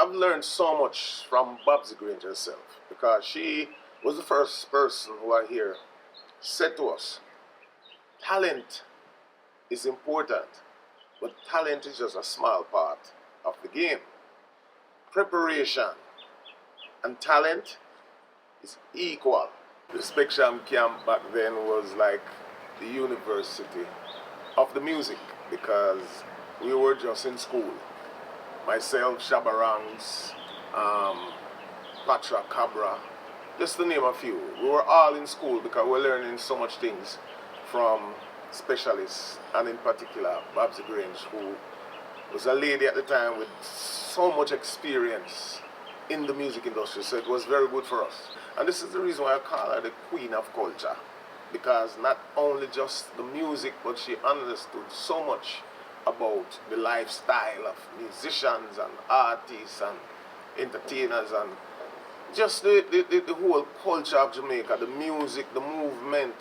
I've learned so much from Babsy Grange herself because she was the first person who I hear said to us, talent is important, but talent is just a small part of the game. Preparation and talent is equal. The Spectrum camp back then was like the university of the music because we were just in school. Myself, Shabarangs, Patra Cabra, just to name a few. We were all in school because we were learning so much things from specialists, and in particular Babsy Grange, who was a lady at the time with so much experience in the music industry, so it was very good for us. And this is the reason why I call her the queen of culture, because not only just the music, but she understood so much about the lifestyle of musicians and artists and entertainers and just the whole culture of Jamaica, the music, the movement.